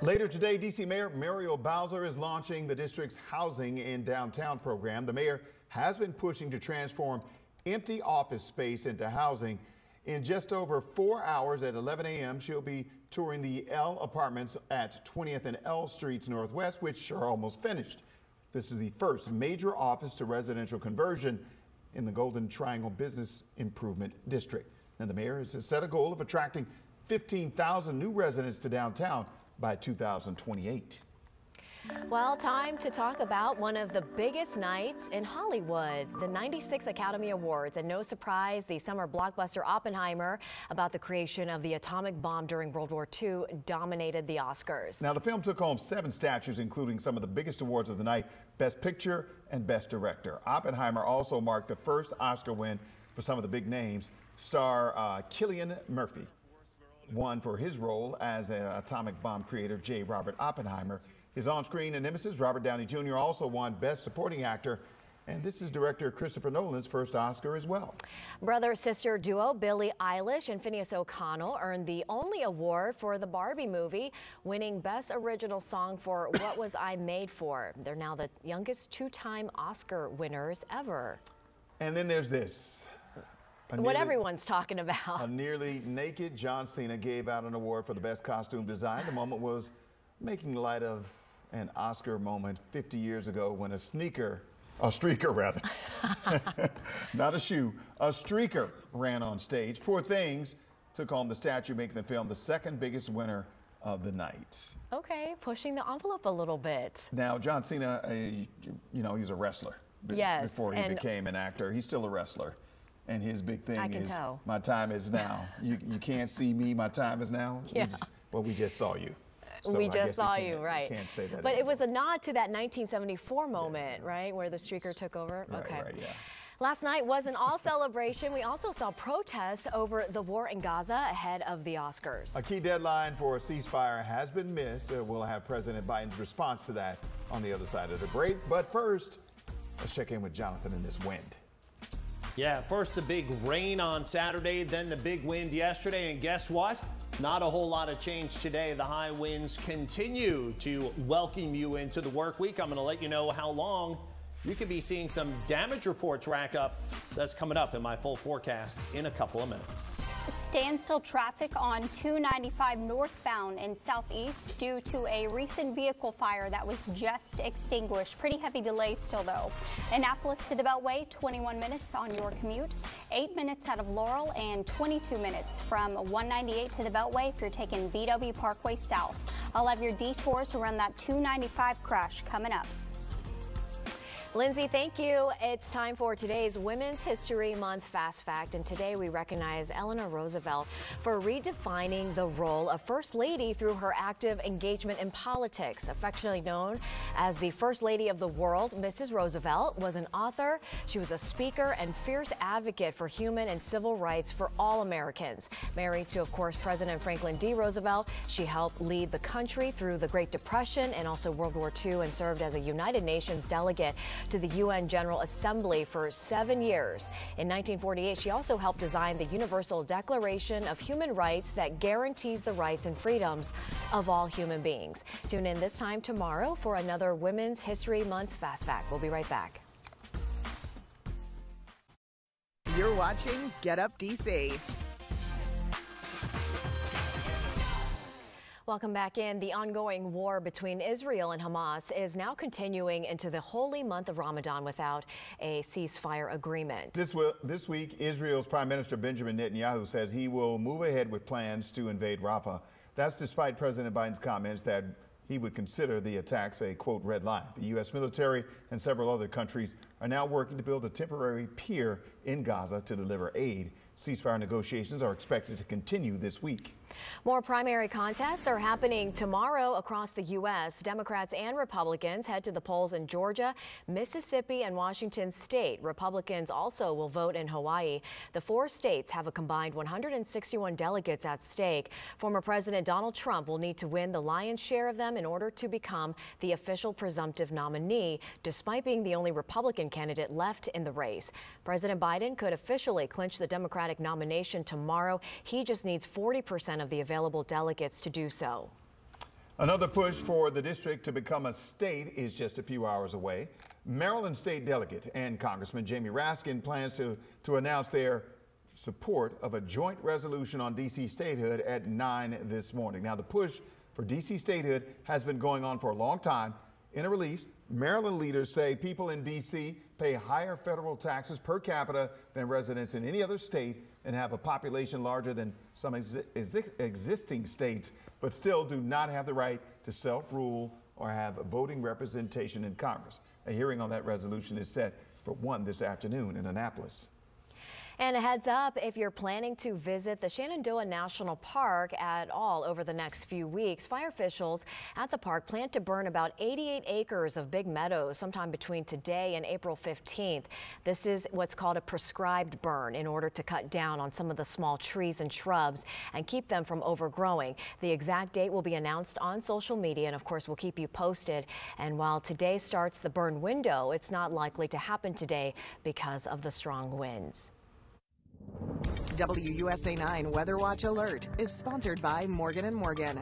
Later today, D.C. Mayor Muriel Bowser is launching the district's Housing in Downtown program. The mayor has been pushing to transform empty office space into housing. In just over 4 hours at 11 a.m., she'll be touring the L apartments at 20th and L Streets Northwest, which are almost finished. This is the first major office to residential conversion in the Golden Triangle Business Improvement District. And the mayor has set a goal of attracting 15,000 new residents to downtown by 2028. Well, time to talk about one of the biggest nights in Hollywood, the 96th Academy Awards. And no surprise, the summer blockbuster Oppenheimer, about the creation of the atomic bomb during World War II, dominated the Oscars. Now, the film took home 7 statues, including some of the biggest awards of the night: Best Picture and Best Director. Oppenheimer also marked the first Oscar win for some of the big names. Star Cillian Murphy won for his role as an atomic bomb creator, J. Robert Oppenheimer. His on-screen nemesis, Robert Downey Jr., also won Best Supporting Actor, and this is director Christopher Nolan's first Oscar as well. Brother-sister duo Billie Eilish and Finneas O'Connell earned the only award for the Barbie movie, winning Best Original Song for What Was I Made For. They're now the youngest 2-time Oscar winners ever. And then there's this. What everyone's talking about. A nearly naked John Cena gave out an award for the best costume design. The moment was making light of an Oscar moment 50 years ago when a streaker rather, not a shoe, a streaker ran on stage. Poor Things took home the statue, making the film the second biggest winner of the night. Okay, pushing the envelope a little bit. Now, John Cena, you know, he was a wrestler before he became an actor. He's still a wrestler. And his big thing is, my time is now. You can't see me, my time is now. Yeah. We just saw you. So we just saw you, right. Can't say that but anymore. It was a nod to that 1974 moment, right, where the streaker took over? Right, okay. Right, yeah. Last night wasn't all celebration. We also saw protests over the war in Gaza ahead of the Oscars. A key deadline for a ceasefire has been missed. We'll have President Biden's response to that on the other side of the break. But first, let's check in with Jonathan in this wind. Yeah, first the big rain on Saturday, then the big wind yesterday, and guess what? Not a whole lot of change today. The high winds continue to welcome you into the work week. I'm going to let you know how long you could be seeing some damage reports rack up. That's coming up in my full forecast in a couple of minutes. Standstill traffic on 295 northbound in Southeast due to a recent vehicle fire that was just extinguished. Pretty heavy delays still, though. Annapolis to the Beltway, 21 minutes on your commute, 8 minutes out of Laurel, and 22 minutes from 198 to the Beltway if you're taking BW Parkway south. I'll have your detours around that 295 crash coming up. Lindsay, thank you. It's time for today's Women's History Month Fast Fact, and today we recognize Eleanor Roosevelt for redefining the role of First Lady through her active engagement in politics. Affectionately known as the First Lady of the World, Mrs. Roosevelt was an author, she was a speaker, and fierce advocate for human and civil rights for all Americans. Married to, of course, President Franklin D. Roosevelt, she helped lead the country through the Great Depression and also World War II, and served as a United Nations delegate to the UN General Assembly for 7 years. In 1948, she also helped design the Universal Declaration of Human Rights that guarantees the rights and freedoms of all human beings. Tune in this time tomorrow for another Women's History Month Fast Fact. We'll be right back. You're watching Get Up DC. Welcome back in. The ongoing war between Israel and Hamas is now continuing into the holy month of Ramadan without a ceasefire agreement. This week, Israel's Prime Minister Benjamin Netanyahu says he will move ahead with plans to invade Rafah. That's despite President Biden's comments that he would consider the attacks a, quote, red line. The U.S. military and several other countries are now working to build a temporary pier in Gaza to deliver aid. Ceasefire negotiations are expected to continue this week. More primary contests are happening tomorrow across the U.S. Democrats and Republicans head to the polls in Georgia, Mississippi, and Washington state. Republicans also will vote in Hawaii. The 4 states have a combined 161 delegates at stake. Former President Donald Trump will need to win the lion's share of them in order to become the official presumptive nominee, despite being the only Republican candidate left in the race. President Biden could officially clinch the Democratic nomination tomorrow. He just needs 40% of the available delegates to do so. Another push for the district to become a state is just a few hours away. Maryland State Delegate and Congressman Jamie Raskin plans to announce their support of a joint resolution on D.C. statehood at 9 this morning. Now, the push for D.C. statehood has been going on for a long time. In a release, Maryland leaders say people in D.C. pay higher federal taxes per capita than residents in any other state and have a population larger than some existing states, but still do not have the right to self-rule or have voting representation in Congress. A hearing on that resolution is set for 1 this afternoon in Annapolis. And a heads up, if you're planning to visit the Shenandoah National Park at all over the next few weeks, fire officials at the park plan to burn about 88 acres of big meadows sometime between today and April 15th. This is what's called a prescribed burn in order to cut down on some of the small trees and shrubs and keep them from overgrowing. The exact date will be announced on social media, and of course we'll keep you posted. And while today starts the burn window, it's not likely to happen today because of the strong winds. WUSA 9 Weather Watch Alert is sponsored by Morgan & Morgan.